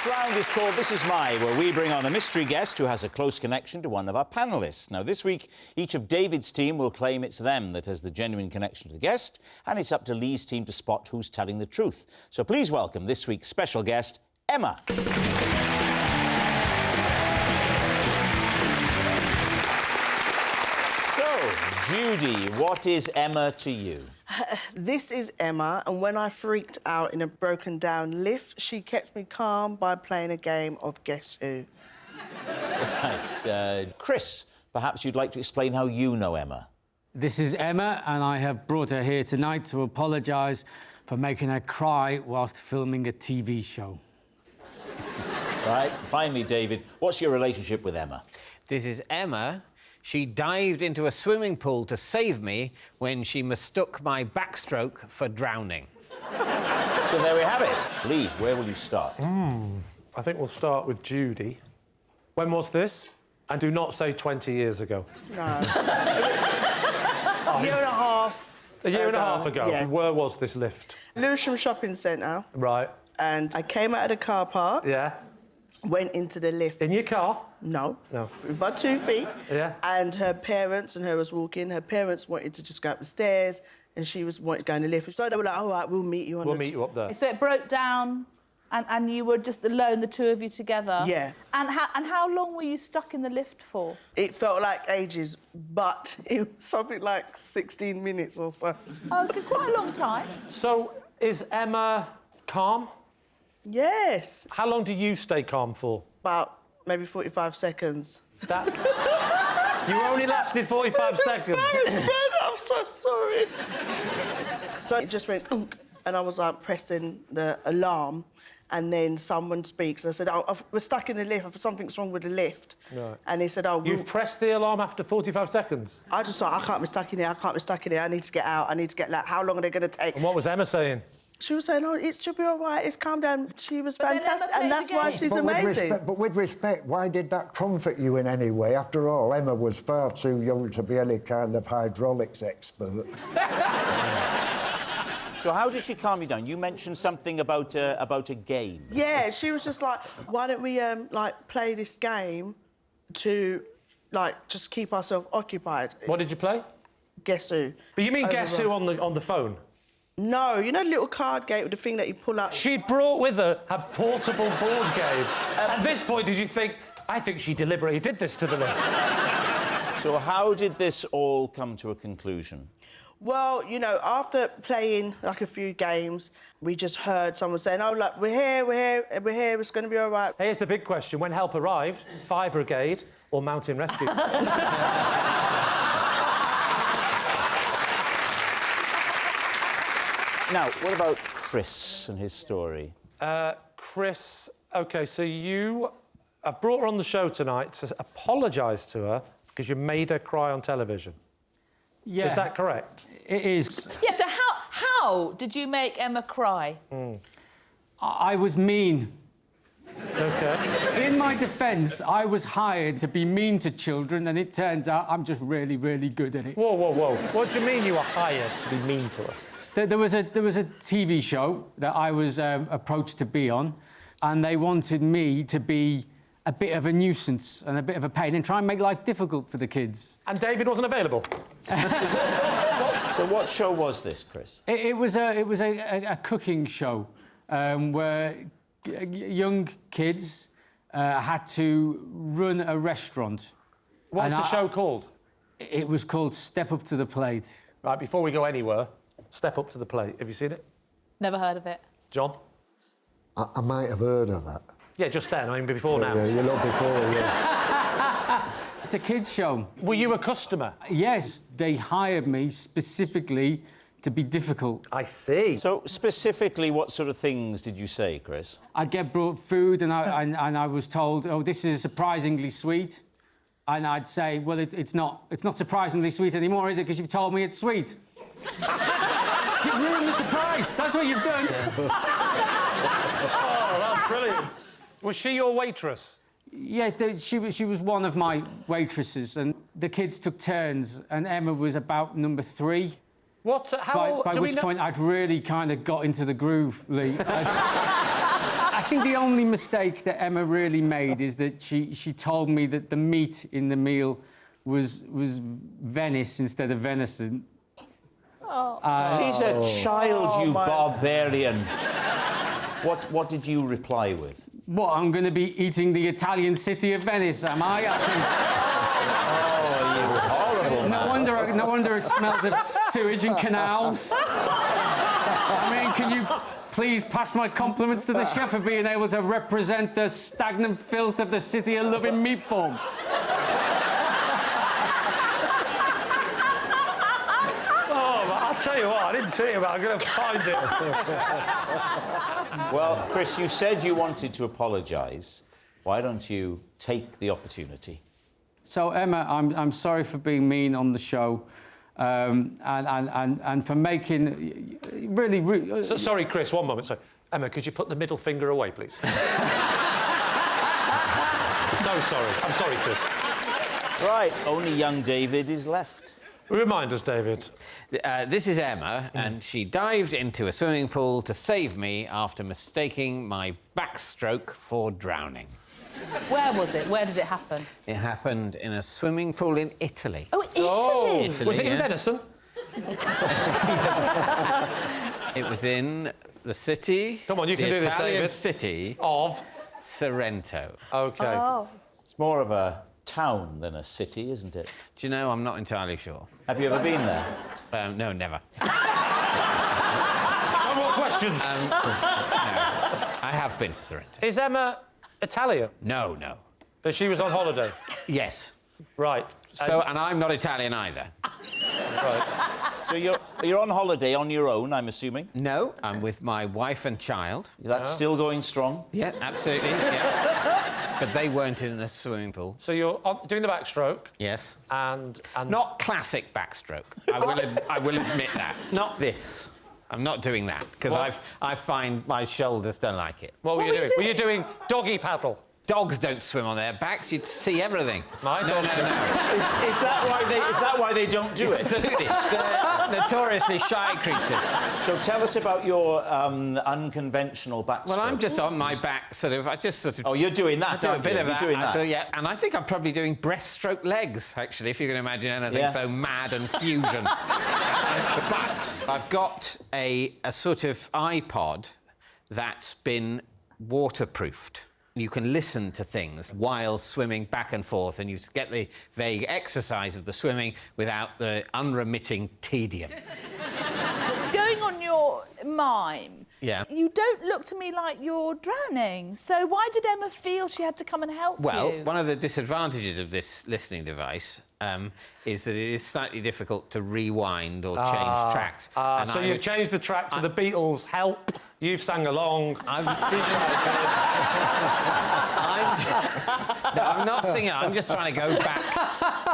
next round is called This Is My, where we bring on a mystery guest who has a close connection to one of our panellists. Now, this week, each of David's team will claim it's them that has the genuine connection to the guest, and it's up to Lee's team to spot who's telling the truth. So please welcome this week's special guest, Emma. Judy, what is Emma to you? This is Emma, and when I freaked out in a broken-down lift, she kept me calm by playing a game of Guess Who. Right. Chris, perhaps you'd like to explain how you know Emma. This is Emma, and I have brought her here tonight to apologise for making her cry whilst filming a TV show. Right. Finally, David, what's your relationship with Emma? This is Emma. She dived into a swimming pool to save me when she mistook my backstroke for drowning. So there we have it. Lee, where will you start? I think we'll start with Judy. When was this? And do not say 20 years ago. No. A year and a half. A year and a half ago? Yeah. Where was this lift? Lewisham Shopping Centre. Right. And I came out of the car park. Yeah. Went into the lift. In your car? No. No. With my 2 feet. Yeah. And her parents and her was walking. Her parents wanted to just go up the stairs, and she wanted to go in the lift. So they were like, all right, we'll meet you on We'll meet you up there. So it broke down, and you were just alone, the two of you together? Yeah. And how long were you stuck in the lift for? It felt like ages, but it was something like 16 minutes or so. Oh, quite a long time. So, is Emma calm? Yes. How long do you stay calm for? About maybe 45 seconds. That... You only lasted 45 seconds. I'm so sorry. So it just went, "Unk," and I was like pressing the alarm, and then someone speaks. I said, "Oh, we're stuck in the lift. Something's wrong with the lift." Right. And he said, "Oh, You've pressed the alarm after 45 seconds? I just thought, I can't be stuck in here. I can't be stuck in here. I need to get out. I need to get out. How long are they going to take? And what was Emma saying? She was saying, "Oh, it should be all right. It's calm down." She was then Emma fantastic, played and that's why again. she's amazing. But with respect, why did that comfort you in any way? After all, Emma was far too young to be any kind of hydraulics expert. So how did she calm you down? You mentioned something about a game. Yeah, she was just like, "Why don't we play this game to just keep ourselves occupied?" What did you play? Guess Who. But you mean Guess Who on the phone? No, you know the little card game with the thing that you pull up? She brought with her a portable board game. At this point, did you think, I think she deliberately did this to the lift? So how did this all come to a conclusion? Well, you know, after playing a few games, we just heard someone saying, "Oh, look, we're here, it's going to be all right." Here's the big question. When help arrived, fire brigade or mountain rescue? Now, what about Chris and his story? Chris, OK, so you have brought her on the show tonight to apologise to her because you made her cry on television. Yeah. Is that correct? It is. Yeah, so how did you make Emma cry? I was mean. OK. In my defence, I was hired to be mean to children, and it turns out I'm just really, really good at it. Whoa, whoa, whoa. What do you mean you were hired to be mean to her? There was a TV show that I was approached to be on, and they wanted me to be a bit of a nuisance and a bit of a pain and try and make life difficult for the kids. And David wasn't available? So what show was this, Chris? It was a cooking show where young kids had to run a restaurant. What was the show called? It was called Step Up to the Plate. Right, before we go anywhere, Step Up to the Plate. Have you seen it? Never heard of it. John? I might have heard of that. Yeah, just then. I mean, before now. Yeah, you look before, yeah. It's a kids' show. Were you a customer? Yes, they hired me specifically to be difficult. I see. So, specifically, what sort of things did you say, Chris? I'd get brought food and I was told, "Oh, this is surprisingly sweet." And I'd say, "Well, it's not surprisingly sweet anymore, is it? Because you've told me it's sweet." You've ruined the surprise. That's what you've done. Oh, that's brilliant. Was she your waitress? Yeah, she was one of my waitresses, and the kids took turns, and Emma was about number 3. What? How? By do which we know... point I'd really kind of got into the groove, Lee. I think the only mistake that Emma really made is that she told me that the meat in the meal was Venice instead of venison. She's a child, you barbarian. What did you reply with? What, I'm going to be eating the Italian city of Venice, am I? Oh, you horrible man. No wonder it smells of sewage and canals. I mean, can you please pass my compliments to the chef for being able to represent the stagnant filth of the city of loving meat form? I'll tell you what, I didn't see it, but I'm going to find it. Well, Chris, you said you wanted to apologise. Why don't you take the opportunity? So, Emma, I'm sorry for being mean on the show, and for making really... Sorry, Chris, one moment. Sorry. Emma, could you put the middle finger away, please? So sorry. I'm sorry, Chris. Right, only young David is left. Remind us, David. This is Emma, and she dived into a swimming pool to save me after mistaking my backstroke for drowning. Where was it? Where did it happen? It happened in a swimming pool in Italy. Oh, Italy! Italy, Was it in venison? It was in the city... Come on, you can do this, Italian David. city... Of? Sorrento. OK. Oh. It's more of a town than a city, isn't it? Do you know, I'm not entirely sure. Have you ever been there? No, never. No more questions. No. I have been to Sorrento. Is Emma Italian? No. But she was on holiday? Yes. Right. So, and I'm not Italian either. Right. So you're on holiday on your own, I'm assuming? No, I'm with my wife and child. That's still going strong? Yeah, absolutely, yeah. But they weren't in the swimming pool. So you're doing the backstroke? Yes. And... Not classic backstroke. I will admit that. Not this. I'm not doing that, because I find my shoulders don't like it. What were you doing? Were you doing doggy paddle? Dogs don't swim on their backs. You'd see everything. My dogs Is that why they don't do it? Absolutely. They're notoriously shy creatures. So tell us about your unconventional backstroke. Well, I'm just on my back, sort of. I just sort of... Oh, you're doing that, do a aren't bit you? of You're that. doing that. Yeah, and I think I'm probably doing breaststroke legs, actually, if you can imagine anything so mad and fusion. But I've got a sort of iPod that's been waterproofed. You can listen to things while swimming back and forth, and you get the vague exercise of the swimming without the unremitting tedium. Going on your mime, Yeah. you don't look to me like you're drowning. So why did Emma feel she had to come and help Well, you? one of the disadvantages of this listening device is that it is slightly difficult to rewind or change tracks. So you've changed the track to the Beatles' Help. You've sang along. I'm not singing. I'm just trying to go back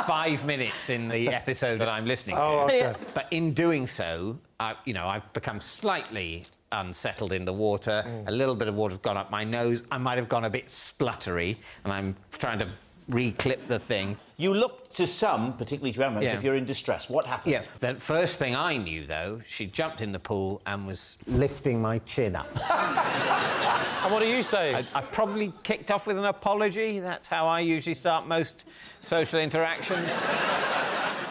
5 minutes in the episode that I'm listening to. Oh, OK. But in doing so, I've become slightly unsettled in the water. A little bit of water has gone up my nose. I might have gone a bit spluttery, and I'm trying to re-clip the thing. You look to some, particularly to Emma, as if you're in distress. What happened? Yeah. The first thing I knew, though, she jumped in the pool and was lifting my chin up. And what are you saying? I probably kicked off with an apology. That's how I usually start most social interactions.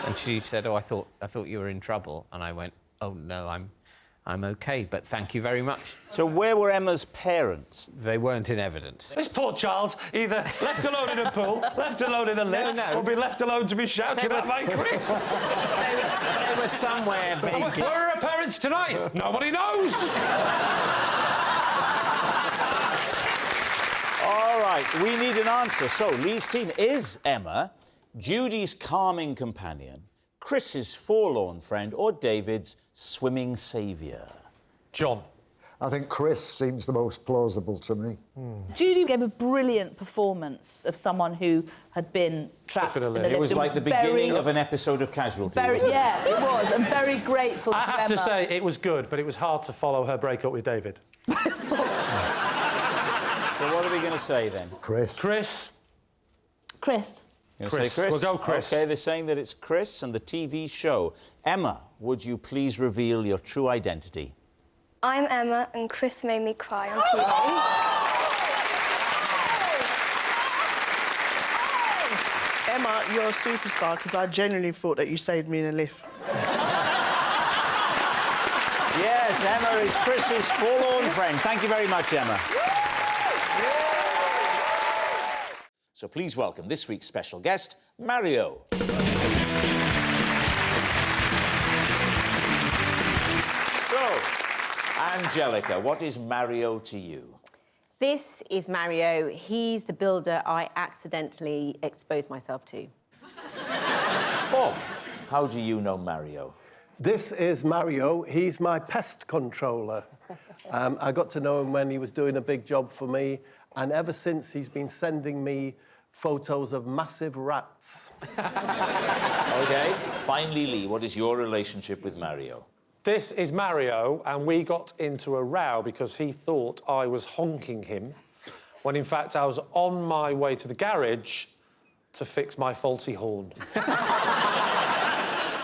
And she said, "Oh, I thought you were in trouble." And I went, "Oh no, I'm OK, but thank you very much." So where were Emma's parents? They weren't in evidence. This poor child's either left alone in a pool, left alone in a lift, or be left alone to be shouted at by Chris. They were somewhere vaguely. Where are her parents tonight? Nobody knows. All right, we need an answer. So Lee's team is Emma, Judy's calming companion, Chris's forlorn friend, or David's swimming saviour? John. I think Chris seems the most plausible to me. Judy gave a brilliant performance of someone who had been trapped in a lift. It was like the beginning of an episode of Casualty. Yeah, it was, and very grateful to I have to Emma. say, it was good, but it was hard to follow her breakup with David. So what are we going to say, then? Chris. Chris. Chris. You're gonna say Chris? We'll go Chris. OK, they're saying that it's Chris and the TV show. Emma, would you please reveal your true identity? I'm Emma, and Chris made me cry on TV. Emma, you're a superstar because I genuinely thought that you saved me in a lift. Yes, Emma is Chris's forlorn friend. Thank you very much, Emma. So please welcome this week's special guest, Mario. So, Angelica, what is Mario to you? This is Mario. He's the builder I accidentally exposed myself to. Bob, how do you know Mario? This is Mario. He's my pest controller. I got to know him when he was doing a big job for me, and ever since he's been sending me photos of massive rats. OK. Finally, Lee, what is your relationship with Mario? This is Mario, and we got into a row because he thought I was honking him, when in fact I was on my way to the garage to fix my faulty horn.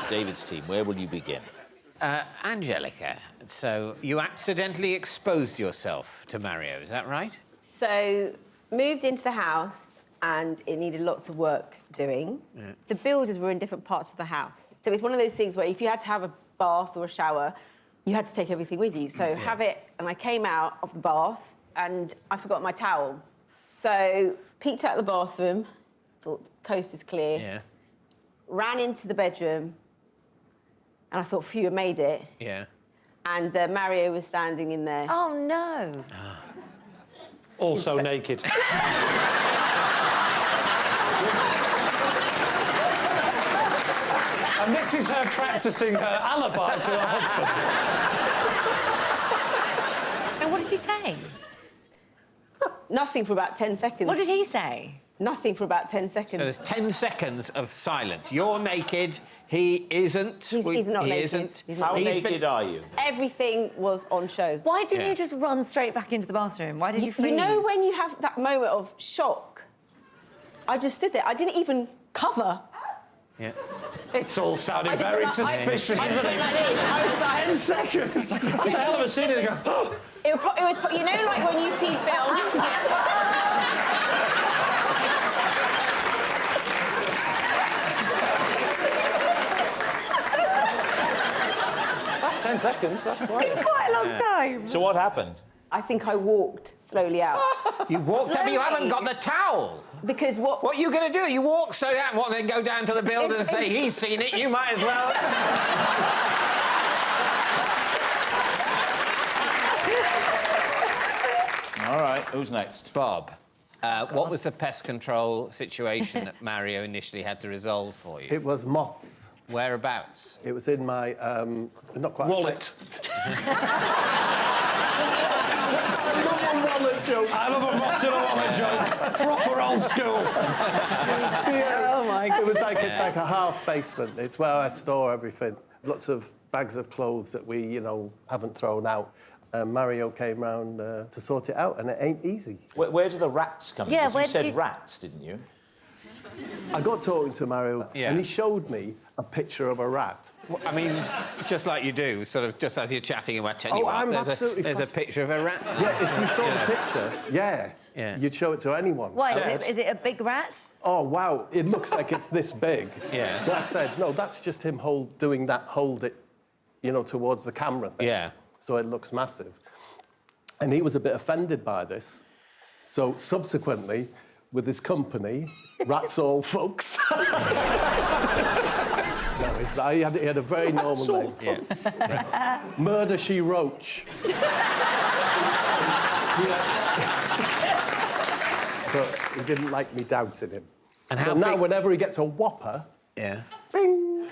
David's team, where will you begin? Angelica, so you accidentally exposed yourself to Mario, is that right? So, moved into the house and it needed lots of work doing. Yeah. The builders were in different parts of the house. So it's one of those things where if you had to have a bath or a shower, you had to take everything with you. So have it, and I came out of the bath and I forgot my towel. So peeked out the bathroom, thought the coast is clear, ran into the bedroom, and I thought, phew, I made it. Yeah. And Mario was standing in there. Oh, no. Also naked. And this is her practising her alibi to her husband. And what did she say? Nothing for about 10 seconds. What did he say? Nothing for about 10 seconds. So there's 10 seconds of silence. You're naked, he isn't. He's not naked. Isn't. How naked are you? Everything was on show. Why didn't you just run straight back into the bathroom? Why did you freeze? You know when you have that moment of shock? I just stood there. I didn't even cover. Yeah. It's all sounding very suspicious, isn't it? Like this. I was like... 10 seconds! That's a hell of a scene. And go, it was, you know, like when you see films... That's 10 seconds, that's quite... It's quite a long time. So what happened? I think I walked slowly out. You walked up, you haven't got the towel. Because what... What are you going to do? You walk straight out and what, then go down to the builder and say, he's seen it, you might as well. All right, who's next? Bob, what was the pest control situation that Mario initially had to resolve for you? It was moths. Whereabouts? It was in my, not quite... Wallet. wallet joke. I love a moth in a wallet joke. Proper old school. Oh, my God. It was like, it's like a half basement. It's where I store everything. Lots of bags of clothes that we, you know, haven't thrown out. Mario came round to sort it out, and it ain't easy. Where do the rats come in? Yeah, You said rats, didn't you? I got talking to Mario, and he showed me a picture of a rat. I mean, just like you do, sort of, just as you're chatting, and I tell you what, there's a picture of a rat. Yeah, if you saw the picture, you'd show it to anyone. Why, is it a big rat? Oh, wow, it looks like it's this big. Yeah. But I said, no, that's just him hold it, you know, towards the camera thing. Yeah. So it looks massive. And he was a bit offended by this. So subsequently, with his company, Rats All Folks. No, he had a very normal name. Yeah. Murder, She Roach. But he didn't like me doubting him. And so how now, big... whenever he gets a whopper, Bing!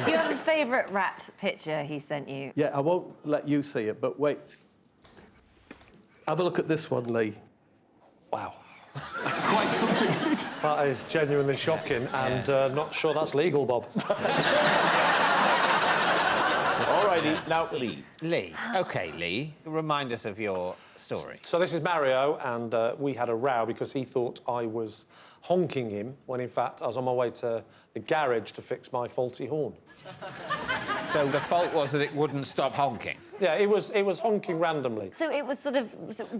Do you have a favourite rat picture he sent you? Yeah, I won't let you see it, but wait. Have a look at this one, Lee. Wow. That's quite something. That is genuinely shocking, and not sure that's legal, Bob. All righty, now Lee. Lee. OK, Lee, remind us of your story. So this is Mario, and we had a row because he thought I was honking him, when in fact I was on my way to the garage to fix my faulty horn. So the fault was that it wouldn't stop honking? Yeah, it was honking randomly. So it was sort of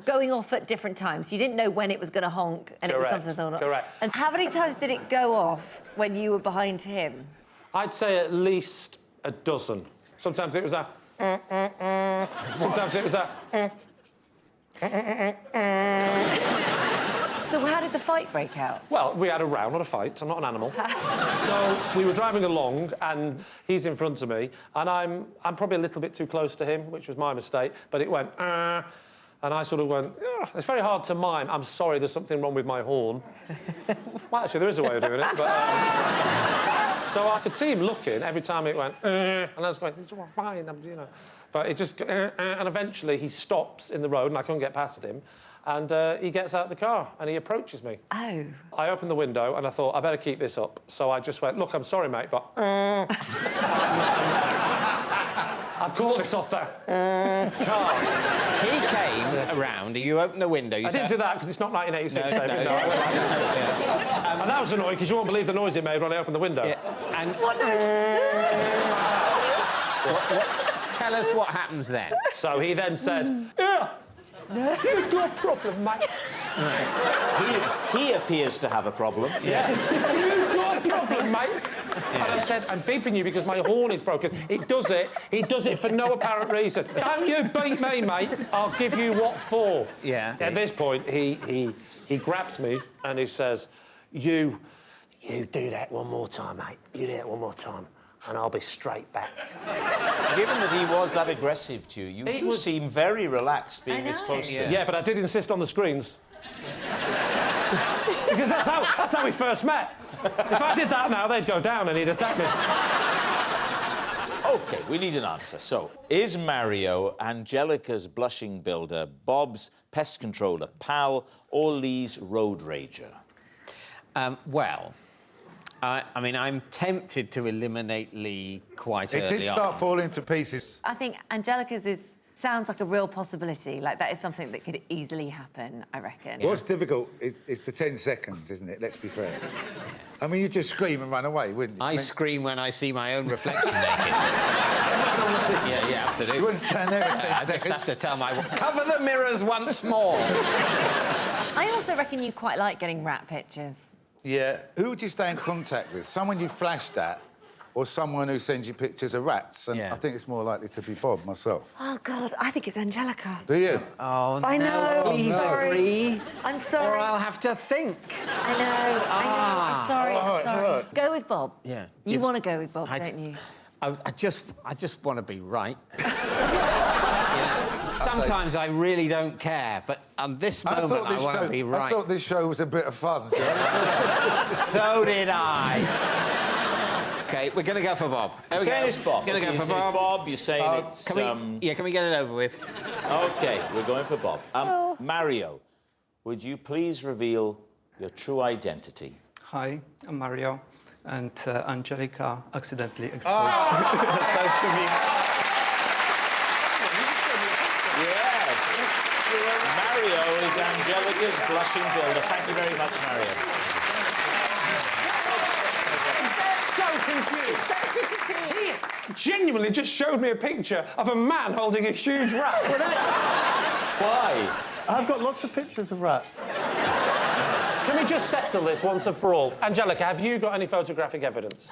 going off at different times. You didn't know when it was going to honk, and Correct, it was sometimes not. correct. And how many times did it go off when you were behind him? I'd say at least a dozen. Sometimes it was a... Sometimes it was a... So how did the fight break out? Well, we had a row, not a fight. I'm not an animal. So we were driving along, and he's in front of me, and I'm probably a little bit too close to him, which was my mistake. But it went, and I sort of went, it's very hard to mime. I'm sorry, there's something wrong with my horn. Well, actually, there is a way of doing it, but... So I could see him looking every time it went, and I was going, this is all fine, you know. But it just, and eventually he stops in the road, and I couldn't get past him. And he gets out of the car and he approaches me. Oh. I opened the window and I thought, I better keep this up. So I just went, look, I'm sorry, mate, but... I've caught this off the car. He came around, you opened the window, you I didn't do that because it's not 1986, David. No. And that was annoying because you won't believe the noise it made when I opened the window. Yeah. And... Tell us what happens then. So he then said, you've got a problem, mate. He appears to have a problem. Yeah. You've got a problem, mate. Yeah. And I said, I'm beeping you because my horn is broken. He does it for no apparent reason. Don't you beat me, mate. I'll give you what for. Yeah. At this point, he grabs me and he says, you do that one more time, mate. You do that one more time. And I'll be straight back. Given that he was that aggressive to you, you seem very relaxed being this close to him. Yeah, but I did insist on the screens. Because that's how we first met. If I did that now, they'd go down and he'd attack me. OK, we need an answer. So, is Mario Angelica's blushing builder, Bob's pest controller pal, or Lee's road rager? Well... I mean, I'm tempted to eliminate Lee quite early on. It did start falling to pieces. I think Angelica's sounds like a real possibility. Like, that is something that could easily happen, I reckon. What's difficult is the 10 seconds, isn't it? Let's be fair. I mean, you'd just scream and run away, wouldn't you? I scream when I see my own reflection naked. yeah, absolutely. You wouldn't stand there for 10 seconds. I just have to tell my... Cover the mirrors once more! I also reckon you quite like getting rat pictures. Yeah. Who would you stay in contact with? Someone you flashed at or someone who sends you pictures of rats? And I think it's more likely to be Bob, myself. Oh, God, I think it's Angelica. Do you? Oh, I know. Please agree. I'm sorry. Or I'll have to think. I know. I'm sorry. I'm sorry. Go with Bob. Yeah. You want to go with Bob, don't you? I just want to be right. Sometimes I really don't care, but on this moment I want to be right. I thought this show was a bit of fun. So did I. OK, we're going to go for Bob. You're saying it's Bob. Going to go for Bob. You're saying it's... Can we get it over with? OK, we're going for Bob. Mario, would you please reveal your true identity? Hi, I'm Mario, and Angelica accidentally exposed herself to me. Yes. Mario is Angelica's blushing builder. Thank you very much, Mario. So confused. He genuinely just showed me a picture of a man holding a huge rat. Why? I've got lots of pictures of rats. Can we just settle this once and for all? Angelica, have you got any photographic evidence?